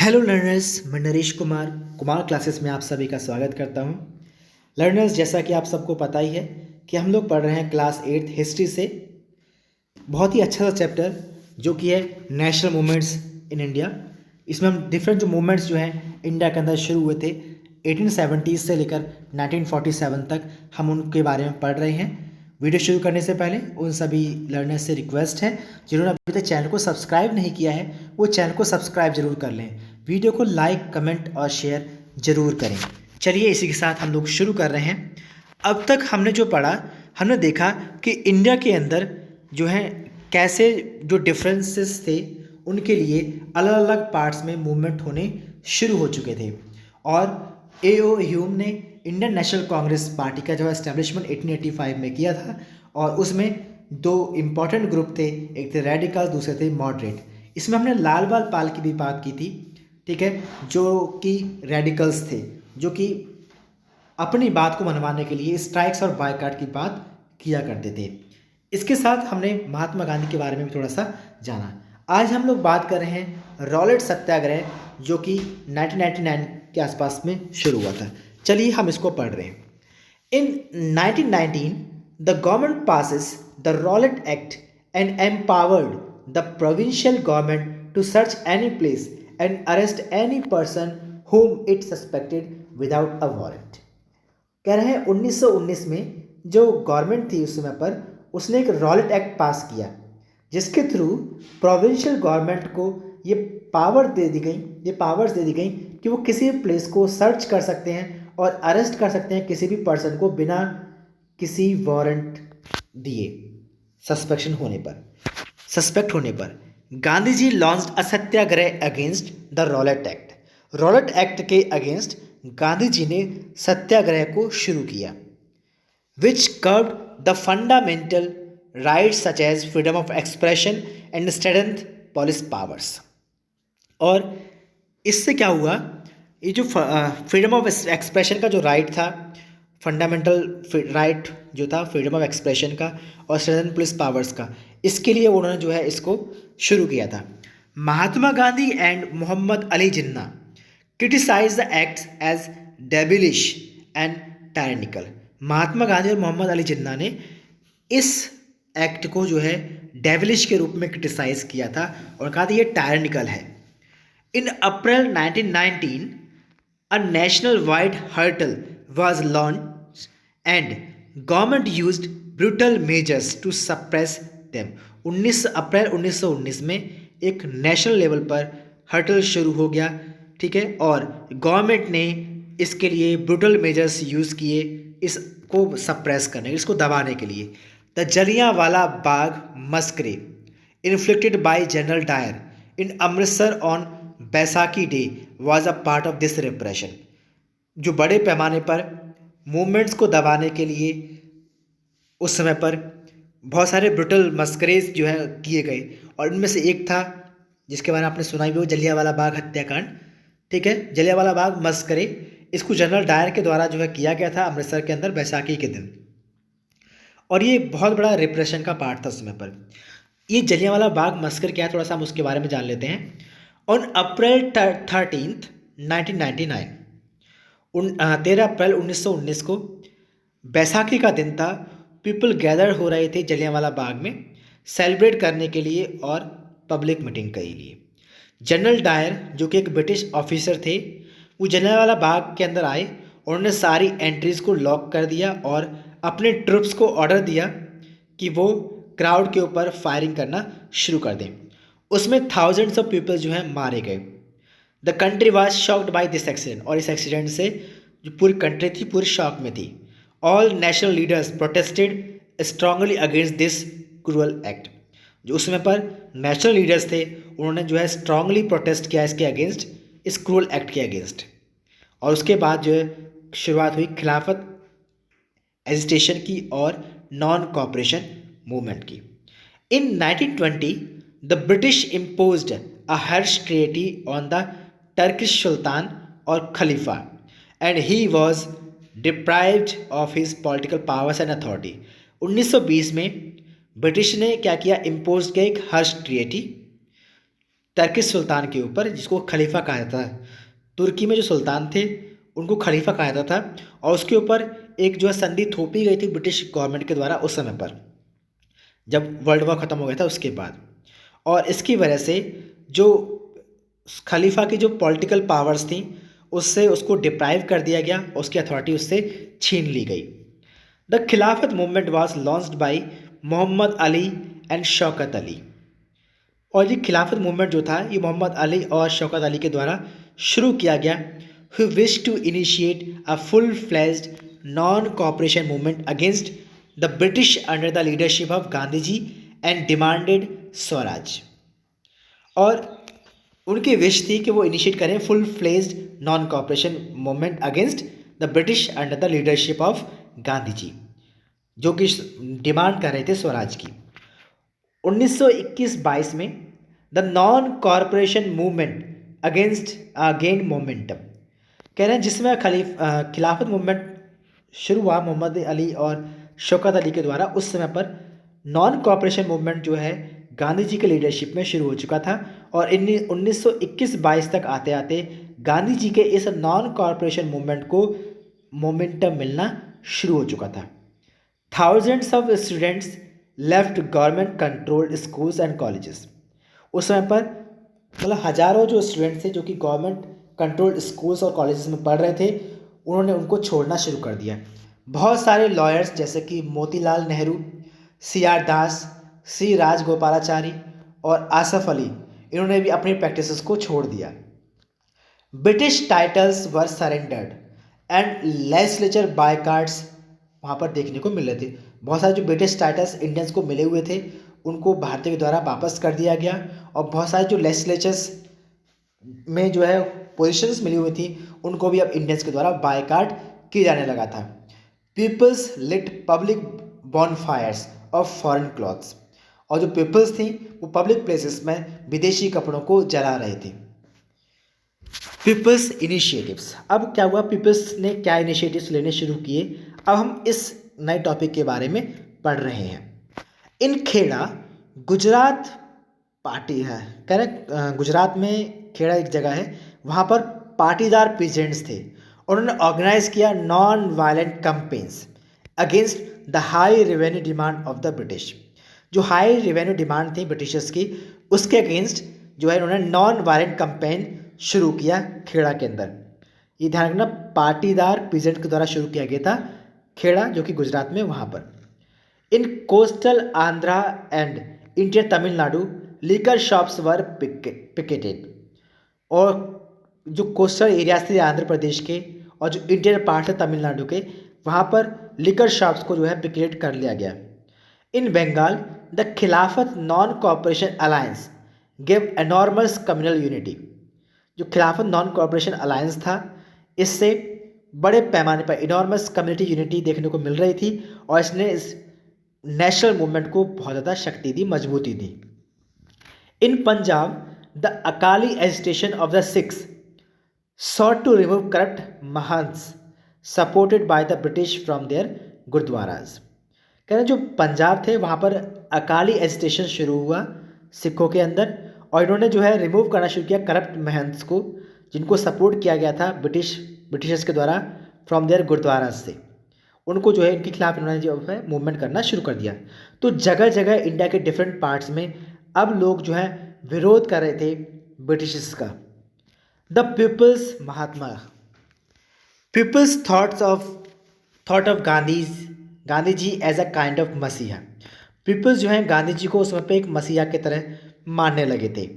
Hello learners, मैं Naresh Kumar Kumar classes में आप सभी का स्वागत करता हूं। लर्नर्स, जैसा कि आप सबको पता ही है कि हम लोग पढ़ रहे हैं क्लास 8 हिस्ट्री से बहुत ही अच्छा सा चैप्टर जो कि है नेशनल मूवमेंट्स इन इंडिया। इसमें हम डिफरेंट जो मूवमेंट्स जो हैं इंडिया के अंदर शुरू हुए थे 1870 से लेकर 1947 तक, हम उनके बारे में पढ़ रहे हैं। वीडियो शुरू करने से पहले उन सभी लर्नर्स से रिक्वेस्ट है जिन्होंने अभी तक चैनल को सब्सक्राइब नहीं किया है वो चैनल को सब्सक्राइब जरूर कर लें। वीडियो को लाइक, कमेंट और शेयर जरूर करें। चलिए इसी के साथ हम लोग शुरू कर रहे हैं। अब तक हमने जो पढ़ा, हमने देखा कि इंडिया के अंदर जो है कैसे जो डिफरेंसेस थे उनके लिए अलग अलग पार्ट्स में मूवमेंट होने शुरू हो चुके थे। और A.O. ह्यूम ने इंडियन नेशनल कांग्रेस पार्टी का जो एस्टेब्लिशमेंट 1885 में किया था और उसमें दो इम्पॉर्टेंट ग्रुप थे, एक थे रेडिकल्स, दूसरे थे मॉडरेट। इसमें हमने लाल बाल पाल की भी बात की थी, ठीक है, जो कि रेडिकल्स थे, जो कि अपनी बात को मनवाने के लिए स्ट्राइक्स और बायकॉट की बात किया करते थे। इसके साथ हमने महात्मा गांधी के बारे में भी थोड़ा सा जाना। आज हम लोग बात कर रहे हैं रॉलेट सत्याग्रह जो कि 1999 के आसपास में शुरू हुआ था। चलिए हम इसको पढ़ रहे हैं। In 1919, the government passes the Rowlatt Act and empowered the provincial government to search any place and arrest any person whom it suspected without a warrant। कह रहे हैं 1919 में जो गवर्नमेंट थी उस समय पर उसने एक रॉलेट एक्ट पास किया जिसके थ्रू प्रोविंशियल गवर्नमेंट को ये पावर्स दे दी गई कि वो किसी भी प्लेस को सर्च कर सकते हैं और अरेस्ट कर सकते हैं किसी भी पर्सन को बिना किसी वारंट दिए। सस्पेक्ट होने पर Gandhi ji launched a satyagraha against the Rowlatt Act. Rowlatt Act के अगेंस्ट गांधी जी ने सत्याग्रह को शुरू किया, which curbed the fundamental rights such as freedom of expression and strengthened police powers। और इससे क्या हुआ, ये जो फ्रीडम ऑफ एक्सप्रेशन का जो राइट था, फंडामेंटल राइट जो था फ्रीडम ऑफ एक्सप्रेशन का और स्ट्रेंथन पुलिस पावर्स का, इसके लिए उन्होंने जो है इसको शुरू किया था। Mahatma Gandhi and Mohammad Ali Jinnah criticise the act as devilish and tyrannical. Mahatma Gandhi और मोहम्मद अली जिन्ना ने इस एक्ट को जो है डेविलिश के रूप में क्रिटिसाइज किया था और कहा था ये टायरनिकल है। इन अप्रैल 1919 a national wide hurtle was launched and government used brutal measures to suppress them। 19 अप्रैल 1919 में एक नेशनल लेवल पर हर्टल शुरू हो गया, ठीक है, और गवर्नमेंट ने इसके लिए ब्रूटल मेजर्स यूज़ किए इसको सप्रेस करने, इसको दबाने के लिए। The Jallianwala Bagh massacre inflicted by General Dyer in Amritsar on Baisakhi day was a part of this repression. जो बड़े पैमाने पर मूवमेंट्स को दबाने के लिए उस समय पर बहुत सारे ब्रुटल मस्करेज जो है किए गए और इनमें से एक था जिसके बारे में आपने सुना ही भी हो, जलियांवाला बाग हत्याकांड, ठीक है, जलियांवाला बाग मस्करे। इसको जनरल डायर के द्वारा जो है किया गया था अमृतसर के अंदर बैसाखी के दिन, और ये बहुत बड़ा रिप्रेशन का पार्ट था उस समय पर। ये जलियांवाला बाग मस्कर क्या है, थोड़ा सा हम उसके बारे में जान लेते हैं। ऑन अप्रैल 13 1999, 13 अप्रैल 1919 को बैसाखी का दिन था। पीपल गैदर हो रहे थे जलियांवाला बाग में सेलिब्रेट करने के लिए और पब्लिक मीटिंग के लिए। जनरल डायर जो कि एक ब्रिटिश ऑफिसर थे वो जलियांवाला बाग के अंदर आए और उन्होंने सारी एंट्रीज को लॉक कर दिया और अपने ट्रुप्स को ऑर्डर दिया कि वो क्राउड के ऊपर फायरिंग करना शुरू कर दें। उसमें थाउजेंड्स ऑफ पीपल जो हैं मारे गए। The country was shocked by this accident, और इस एक्सीडेंट से जो पूरी कंट्री थी पूरी शॉक में थी। All national leaders protested strongly against this cruel act. जो उस समय पर नेशनल लीडर्स थे उन्होंने जो है स्ट्रांगली प्रोटेस्ट किया इसके अगेंस्ट, इस क्रूअल एक्ट के अगेंस्ट। और उसके बाद जो है शुरुआत हुई खिलाफत एजिटेशन की और नॉन कॉपरेशन मूवमेंट की। In 1920 the British imposed a harsh treaty on the Turkish सुल्तान और खलीफा and he was deprived of his political powers and authority. 1920 में ब्रिटिश ने क्या किया, इम्पोज किया एक हर्श ट्रीटी टर्किश सुल्तान के ऊपर, जिसको खलीफा कहा जाता है। तुर्की में जो सुल्तान थे उनको खलीफा कहा जाता था, और उसके ऊपर एक जो है संधि थोपी गई थी ब्रिटिश गवर्नमेंट के द्वारा उस समय पर, जब वर्ल्ड वॉर ख़त्म हो गया था उसके बाद। और इसकी वजह से जो खलीफा की जो पॉलिटिकल पावर्स थी उससे उसको डिप्राइव कर दिया गया, उसकी अथॉरिटी उससे छीन ली गई। The Khilafat movement was launched by Mohammad Ali and Shaukat Ali. और ये खिलाफत मूवमेंट जो था ये मोहम्मद अली और शौकत अली के द्वारा शुरू किया गया, who wished to initiate a full-fledged non-cooperation movement against the British under the leadership of Gandhi ji and demanded Swaraj. और उनकी विश थी कि वो इनिशिएट करें full fledged non cooperation movement against the British under the leadership of Gandhi ji, जो कि demand कर रहे थे स्वराज की। 1921-22 में the non corporation movement against gain momentum, कह रहे हैं जिसमें खिलाफत मूवमेंट शुरू हुआ मोहम्मद अली और शौकत अली के द्वारा। उस समय पर नॉन कॉपरेशन मूवमेंट जो है गांधी जी के लीडरशिप में शुरू हो चुका था, और 1921-22 तक आते आते गांधी जी के इस नॉन कॉरपोरेशन मूवमेंट को मोमेंटम मिलना शुरू हो चुका था। Thousands of students left government controlled schools and colleges. उस समय पर मतलब हजारों जो स्टूडेंट्स थे जो कि गवर्नमेंट कंट्रोल्ड स्कूल्स और कॉलेजेस में पढ़ रहे थे, उन्होंने उनको छोड़ना शुरू कर दिया। बहुत सारे लॉयर्स जैसे कि मोतीलाल नेहरू, सी आर दास, सी राजगोपालाचारी और आसफ अली, इन्होंने भी अपनी प्रैक्टिसेस को छोड़ दिया। British titles were surrendered and legislature boycotts वहाँ पर देखने को मिल रहे थे। बहुत सारे जो ब्रिटिश टाइटल्स इंडियंस को मिले हुए थे उनको भारतीय के द्वारा वापस कर दिया गया, और बहुत सारे जो लेजिस्लेचर्स में जो है पोजीशंस मिली हुई थी उनको भी अब इंडियंस के द्वारा बायकाट किया जाने लगा था। Peoples lit public bonfires of foreign clothes, और जो पीपल्स थी वो पब्लिक प्लेसेस में विदेशी कपड़ों को जला रहे थे। पीपल्स इनिशिएटिव्स, अब क्या हुआ, पीपल्स ने क्या इनिशिएटिव्स लेने शुरू किए, अब हम इस नए टॉपिक के बारे में पढ़ रहे हैं। इन खेड़ा गुजरात पार्टी है, करेक्ट, गुजरात में खेड़ा एक जगह है, वहाँ पर पाटीदार पीजेंट्स थे। उन्होंने ऑर्गेनाइज किया non violent campaigns against the high revenue demand of the British. जो हाई रेवेन्यू डिमांड थी ब्रिटिशर्स की, उसके अगेंस्ट जो है उन्होंने नॉन वायलेंट कैंपेन शुरू किया खेड़ा के अंदर। ये ध्यान रखना, पाटीदार पीजेंट के द्वारा शुरू किया गया था खेड़ा, जो कि गुजरात में वहाँ पर। इन coastal Andhra and Indian Tamil Nadu liquor shops were picketed, और जो कोस्टल एरियाज थे आंध्र प्रदेश के और जो इंडियन पार्ट है तमिलनाडु के, वहाँ पर लिकर शॉप्स को जो है पिकेट कर लिया गया। इन बंगाल द खिलाफत non cooperation alliance give enormous communal unity. जो खिलाफत नॉन कॉपरेशन अलायंस था, इससे बड़े पैमाने पर इनॉर्मस कम्युनिटी यूनिटी देखने को मिल रही थी, और इसने इस नेशनल मूवमेंट को बहुत ज़्यादा शक्ति दी, मजबूती दी। In Punjab the Akali agitation of the Sikhs sought to remove corrupt mahants supported by the British from their gurdwaras. कह रहे जो पंजाब थे वहाँ पर अकाली एजिटेशन शुरू हुआ सिखों के अंदर, और इन्होंने जो है रिमूव करना शुरू किया करप्ट महंत्स को, जिनको सपोर्ट किया गया था ब्रिटिशर्स के द्वारा फ्रॉम देयर गुरुद्वाराज से। उनको जो है इनके खिलाफ इन्होंने जो है मूवमेंट करना शुरू कर दिया। तो जगह जगह इंडिया के डिफरेंट पार्ट्स में अब लोग जो है विरोध कर रहे थे ब्रिटिशर्स का। The peoples Mahatma, peoples thought of Gandhi ji as a kind of मसीहा। पीपल्स जो हैं गांधी जी को उस समय पे एक मसीहा की तरह मानने लगे थे।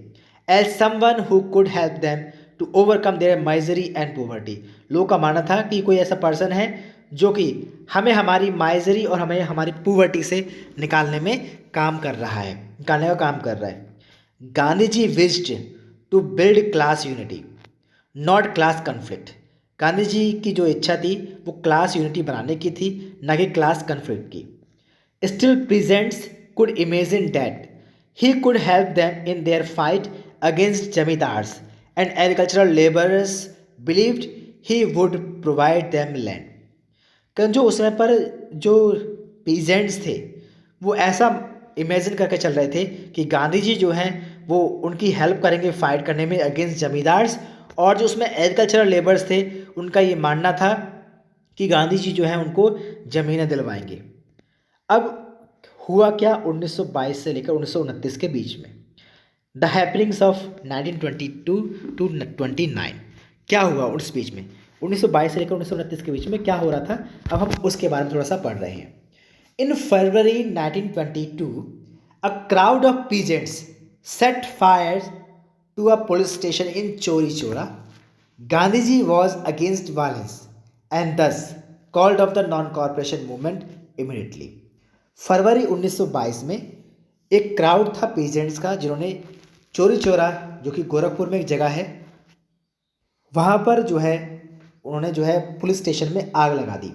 As someone who could help them to overcome their misery and poverty. लोगों का मानना था कि कोई ऐसा पर्सन है जो कि हमें हमारी माइजरी और हमें हमारी पोवर्टी से निकालने का काम कर रहा है। Gandhi ji wished to build class unity not class conflict. Gandhi ji की जो इच्छा थी वो क्लास यूनिटी बनाने की थी, न कि क्लास कन्फ्लिक्ट की। Still presents could imagine that he could help them in their fight against zamindars and agricultural labourers, believed he would provide them land. क्योंकि जो उस समय पर जो पीजेंट्स थे वो ऐसा इमेजिन करके चल रहे थे कि गांधी जी जो हैं वो उनकी हेल्प करेंगे फाइट करने में अगेंस्ट जमींदार्स। और जो उसमें एग्रीकल्चरल लेबर्स थे उनका ये मानना था कि गांधी जी जो है उनको ज़मीनें दिलवाएंगे। अब हुआ क्या 1922 से लेकर 1929 के बीच में, द हैपनिंग्स ऑफ 1922 टू 29, क्या हुआ उस बीच में 1922 से लेकर 1929 के बीच में क्या हो रहा था, अब हम उसके बारे में थोड़ा सा पढ़ रहे हैं। इन फरवरी 1922 a crowd of peasants set fire to a police station in Chori Chora. Gandhiji was against violence and thus called off the non-cooperation movement immediately. फरवरी 1922 में एक क्राउड था पीजेंट्स का जिन्होंने चोरी चोरा, जो कि गोरखपुर में एक जगह है, वहाँ पर जो है उन्होंने जो है पुलिस स्टेशन में आग लगा दी।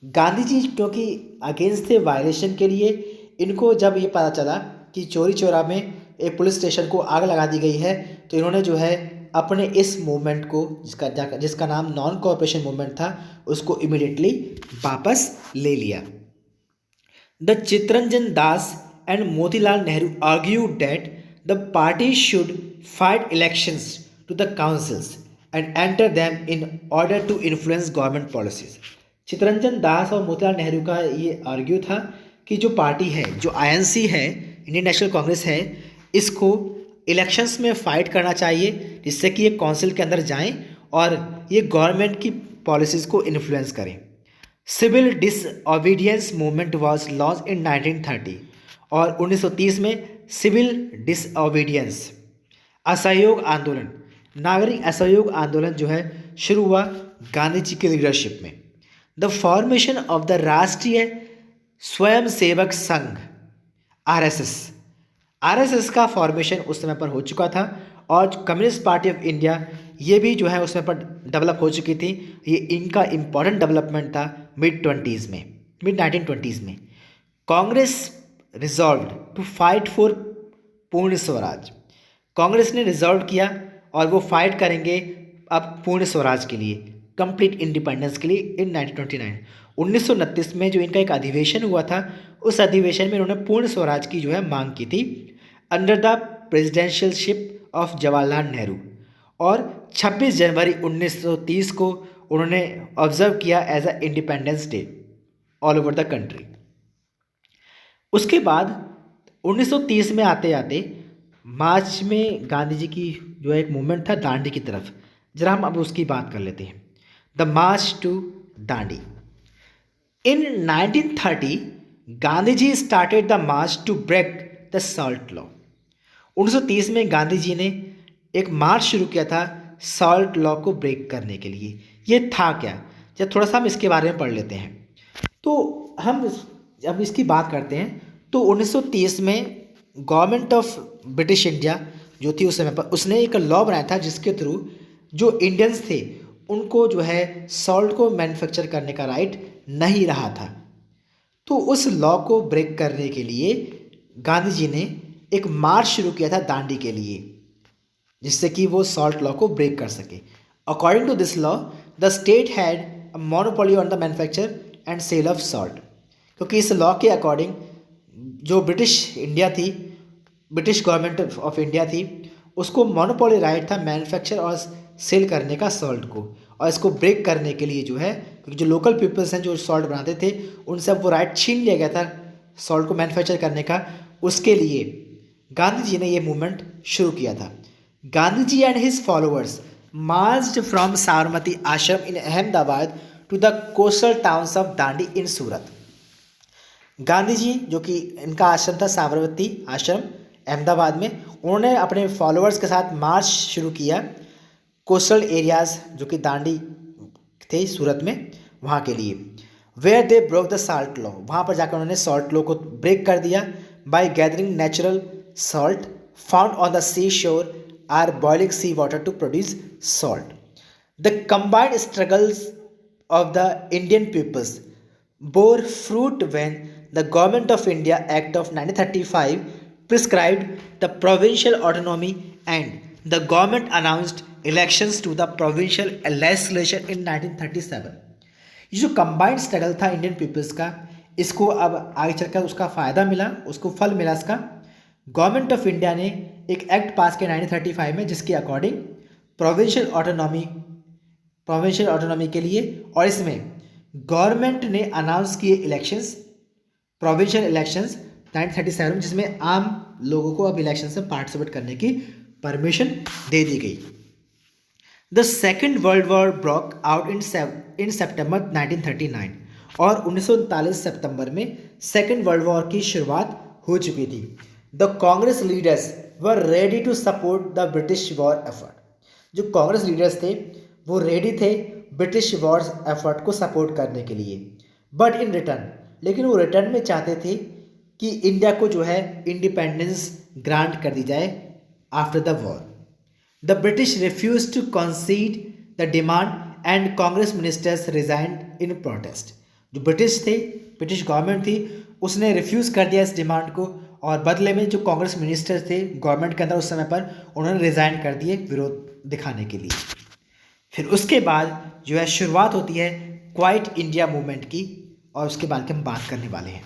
गांधी जी क्योंकि अगेंस्ट थे वायलेशन के लिए, इनको जब ये पता चला कि चोरी चोरा में एक पुलिस स्टेशन को आग लगा दी गई है, तो इन्होंने जो है अपने इस मूवमेंट को जिसका नाम नॉन कोऑपरेशन मूवमेंट था उसको इमीडिएटली वापस ले लिया। The Chittaranjan Das and Motilal Nehru argued that the party should fight elections to the councils and enter them in order to influence government policies. Chittaranjan Das और मोतीलाल नेहरू का ये आर्ग्यू था कि जो पार्टी है, जो आईएनसी है, इंडियन नेशनल कांग्रेस है, इसको इलेक्शंस में फाइट करना चाहिए जिससे कि ये काउंसिल के अंदर जाएं और ये गवर्नमेंट की पॉलिसीज़ को इन्फ्लुएंस करें। Civil disobedience movement was launch in 1930 और 1930 में सिविल डिसओबीडियंस असहयोग आंदोलन, नागरिक असहयोग आंदोलन जो है शुरू हुआ गांधी जी की लीडरशिप में। द फॉर्मेशन ऑफ द राष्ट्रीय स्वयंसेवक संघ आरएसएस का फॉर्मेशन उस समय पर हो चुका था और कम्युनिस्ट पार्टी ऑफ इंडिया ये भी जो है उस समय पर डेवलप हो चुकी थी। ये इनका इम्पॉर्टेंट डेवलपमेंट था मिड 1920s में। Congress resolved to fight for Purna Swaraj, Congress ने रिजॉल्व किया और वो फाइट करेंगे अब पूर्ण स्वराज के लिए, कंप्लीट इंडिपेंडेंस के लिए इन 1929। 1929 में जो इनका एक अधिवेशन हुआ था, उस अधिवेशन में इन्होंने पूर्ण स्वराज की जो है मांग की थी under the presidentialship of Jawaharlal Nehru. और 26 जनवरी 1930 को उन्होंने ऑब्जर्व किया as a independence day all over the country. उसके बाद 1930 में आते आते मार्च में गांधी जी की जो एक मूवमेंट था दांडी की तरफ, जरा हम अब उसकी बात कर लेते हैं। The march to Dandi in 1930 Gandhi ji started the march to break the salt law. 1930 में गांधी जी ने एक मार्च शुरू किया था सॉल्ट लॉ को ब्रेक करने के लिए। ये था क्या, जब थोड़ा सा हम इसके बारे में पढ़ लेते हैं। तो हम जब इसकी बात करते हैं तो 1930 में गवर्नमेंट ऑफ ब्रिटिश इंडिया जो थी उस समय पर, उसने एक लॉ बनाया था जिसके थ्रू जो इंडियंस थे उनको जो है सॉल्ट को मैन्युफैक्चर करने का राइट नहीं रहा था। तो उस लॉ को ब्रेक करने के लिए गांधी जी ने एक मार्च शुरू किया था दांडी के लिए, जिससे कि वो सॉल्ट लॉ को ब्रेक कर सके। According to this law the state had a monopoly on the manufacture and sale of salt, क्योंकि इस लॉ के अकॉर्डिंग जो ब्रिटिश इंडिया थी, ब्रिटिश गवर्नमेंट ऑफ इंडिया थी, उसको मोनोपोली राइट था मैन्युफैक्चर और सेल करने का सॉल्ट को। और इसको ब्रेक करने के लिए जो है, क्योंकि जो लोकल पीपल्स हैं जो सॉल्ट बनाते थे उनसे वो राइट छीन लिया गया था सॉल्ट को मैन्युफैक्चर करने का, उसके लिए गांधी जी ने ये मूवमेंट शुरू किया था। Gandhi ji and his followers marched from Sabarmati Ashram in Ahmedabad to the coastal towns of Dandi in Surat. Gandhi ji जो कि इनका आश्रम था साबरमती आश्रम अहमदाबाद में, उन्होंने अपने फॉलोअर्स के साथ मार्च शुरू किया कोस्टल एरियाज़ जो कि दांडी थे सूरत में, वहाँ के लिए। Where they broke the salt law, वहाँ पर जाकर उन्होंने सॉल्ट लॉ को ब्रेक कर दिया by gathering natural salt found on the sea shore or boiling sea water to produce salt. The combined struggles of the Indian peoples bore fruit when the Government of India Act of 1935 prescribed the provincial autonomy and the government announced elections to the provincial legislation in 1937। ये जो combined struggle था Indian peoples का, इसको अब आगे चलकर उसका फ़ायदा मिला, उसको फल मिला इसका। गवर्नमेंट ऑफ इंडिया ने एक एक्ट पास किया 1935 में, जिसके अकॉर्डिंग प्रोविंशियल ऑटोनॉमी के लिए, और इसमें गवर्नमेंट ने अनाउंस किए इलेक्शंस, प्रोविंशियल इलेक्शंस 1937 में, जिसमें आम लोगों को अब इलेक्शन में पार्टिसिपेट करने की परमिशन दे दी गई। The second world war broke out in September 1939, और 1939 सितंबर में सेकेंड वर्ल्ड वॉर की शुरुआत हो चुकी थी। The Congress leaders were ready to support the British war effort. जो कांग्रेस लीडर्स थे वो रेडी थे ब्रिटिश वॉर एफर्ट को सपोर्ट करने के लिए, बट इन रिटर्न, लेकिन वो रिटर्न में चाहते थे कि इंडिया को जो है इंडिपेंडेंस ग्रांट कर दी जाए after the war. The British refuse to concede the demand and Congress ministers resigned in protest. जो ब्रिटिश गवर्नमेंट थी, उसने रिफ्यूज़ कर दिया इस डिमांड को, और बदले में जो कांग्रेस मिनिस्टर्स थे गवर्नमेंट के अंदर उस समय पर, उन्होंने रिज़ाइन कर दिए विरोध दिखाने के लिए। फिर उसके बाद जो है शुरुआत होती है क्वाइट इंडिया मूवमेंट की, और उसके बाद की हम बात करने वाले हैं।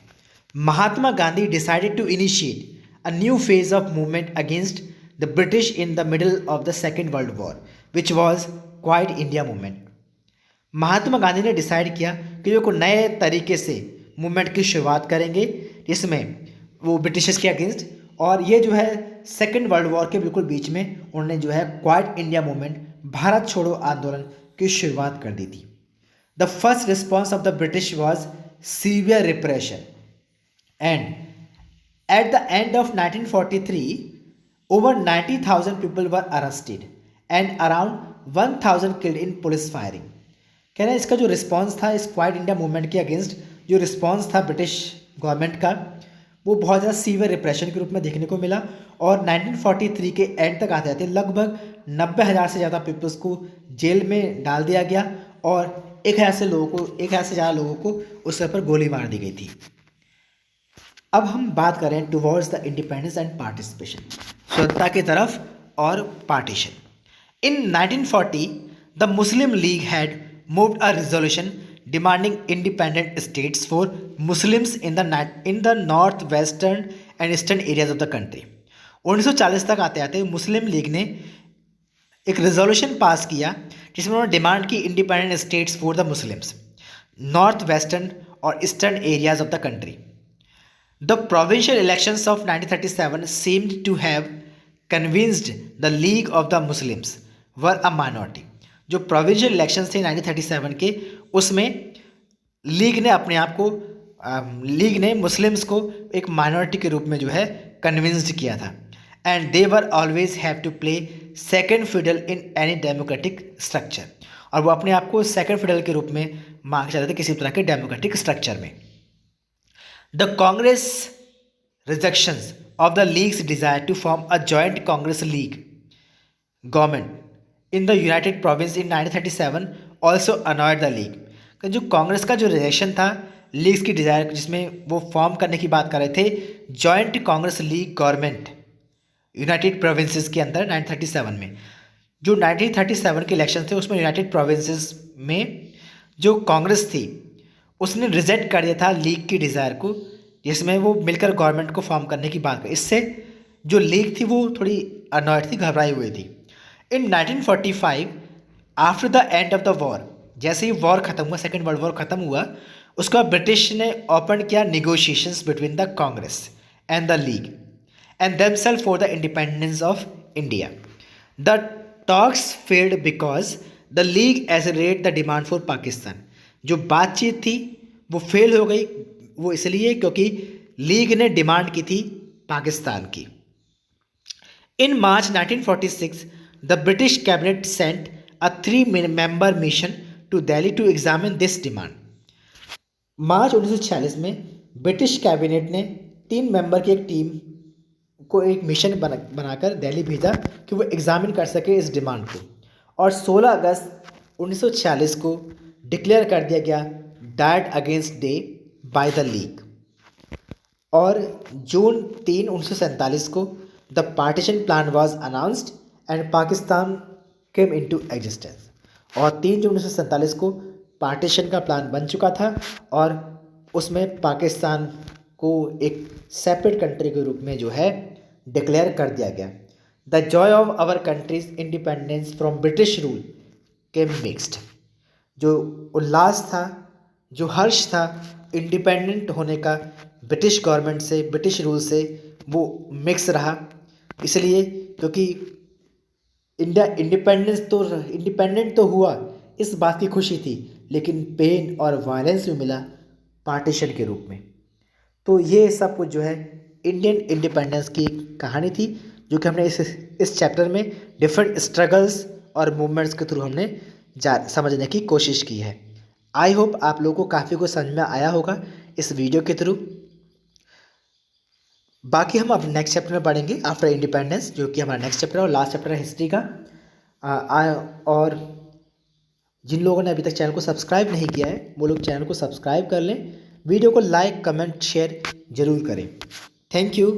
Mahatma Gandhi decided to initiate a new phase of movement against the British in the middle of the second world war, which was quit India movement. Mahatma Gandhi ने डिसाइड किया कि वो नए तरीके से मूवमेंट की शुरुआत करेंगे, जिसमें वो ब्रिटिशर्स के अगेंस्ट, और ये जो है सेकेंड वर्ल्ड वॉर के बिल्कुल बीच में उन्होंने जो है क्वाइट इंडिया मूवमेंट, भारत छोड़ो आंदोलन की शुरुआत कर दी थी। The first response of the British was severe repression, and at the end of 1943 over 90,000 people were arrested and around 1,000 killed in police firing। कह रहे हैं इसका जो रिस्पॉन्स था इस क्वाइट इंडिया मूवमेंट के अगेंस्ट, जो रिस्पॉन्स था ब्रिटिश गवर्नमेंट का, वो बहुत ज़्यादा सीवियर रिप्रेशन के रूप में देखने को मिला, और 1943 के एंड तक आते आते लगभग 90,000 से ज़्यादा पीपल्स को जेल में डाल दिया गया, और 1,000 से ज़्यादा लोगों को उस पर गोली मार दी गई थी। अब हम बात करें towards the independence and participation, स्वतंत्रता की तरफ और partition. In 1940 the Muslim league had moved a resolution demanding independent states for Muslims in the north western and eastern areas of the country. 1940 तक आते आते मुस्लिम लीग ने एक रिजोल्यूशन पास किया जिसमें उन्होंने डिमांड की independent states for the Muslims, north western और eastern areas of the country. The provincial elections of 1937 seemed to have convinced the League of the Muslims were a minority। जो provincial elections थे 1937 के, उसमें league ने अपने आप को league ने मुस्लिम्स को एक माइनॉरिटी के रूप में जो है कन्विंस्ड किया था, and they were always have to play second fiddle in any democratic structure, और वो अपने आप को सेकेंड फिडल के रूप में मांग चाहते थे किसी तरह के डेमोक्रेटिक स्ट्रक्चर में। The Congress rejections of the League's desire to form a joint Congress League government in the United Province in 1937 also annoyed the League। जो कांग्रेस का जो रिजेक्शन था लीग्स की डिज़ायर, जिसमें वो फॉर्म करने की बात कर रहे थे joint Congress league government United provinces के अंदर 1937 में। जो 1937 के इलेक्शन थे उसमें यूनाइटेड प्रोविंसेस में जो कांग्रेस थी उसने रिजेक्ट कर दिया था लीग की डिज़ायर को, जिसमें वो मिलकर गवर्नमेंट को फॉर्म करने की बात कर। इससे जो लीग थी वो थोड़ी अनॉयड थी, घबराई हुई थी। इन 1945 after the end of the war, जैसे ही वॉर खत्म हुआ, सेकेंड वर्ल्ड वॉर खत्म हुआ, उसके बाद ब्रिटिश ने ओपन किया negotiations between the Congress and the league and themselves for the independence of India. The talks failed because the league asserted the demand for Pakistan. जो बातचीत थी वो फेल हो गई, वो इसलिए क्योंकि लीग ने डिमांड की थी पाकिस्तान की। In March 1946 the British cabinet sent a 3-member mission to Delhi to examine this demand. मार्च 1946 में ब्रिटिश कैबिनेट ने 3 मेंबर की एक टीम को एक मिशन बनाकर दिल्ली भेजा कि वो एग्जामिन कर सके इस डिमांड को, और 16 अगस्त 1946 को डिक्लेयर कर दिया गया diet against day by the league, और जून 3 1947 को the partition plan was announced and Pakistan came into existence. और 3 जून 1947 को पार्टीशन का प्लान बन चुका था, और उसमें पाकिस्तान को एक सेपरेट कंट्री के रूप में जो है डिक्लेयर कर दिया गया। The joy of our country's independence from British rule came mixed. जो उल्लास था, जो हर्ष था इंडिपेंडेंट होने का ब्रिटिश गवर्नमेंट से, ब्रिटिश रूल से, वो मिक्स रहा। इसलिए क्योंकि इंडिया इंडिपेंडेंट तो हुआ, इस बात की खुशी थी, लेकिन पेन और वायलेंस भी मिला पार्टीशन के रूप में। तो ये सब कुछ जो है इंडियन इंडिपेंडेंस की कहानी थी, जो कि हमने इस चैप्टर में डिफरेंट स्ट्रगल्स और मूवमेंट्स के थ्रू हमने समझने की कोशिश की है। आई होप आप लोगों को काफ़ी कुछ समझ में आया होगा इस वीडियो के थ्रू। बाकी हम अब नेक्स्ट चैप्टर में पढ़ेंगे आफ्टर इंडिपेंडेंस, जो कि हमारा नेक्स्ट चैप्टर है और लास्ट चैप्टर है हिस्ट्री का। और जिन लोगों ने अभी तक चैनल को सब्सक्राइब नहीं किया है वो लोग चैनल को सब्सक्राइब कर लें, वीडियो को लाइक कमेंट शेयर जरूर करें। Thank you.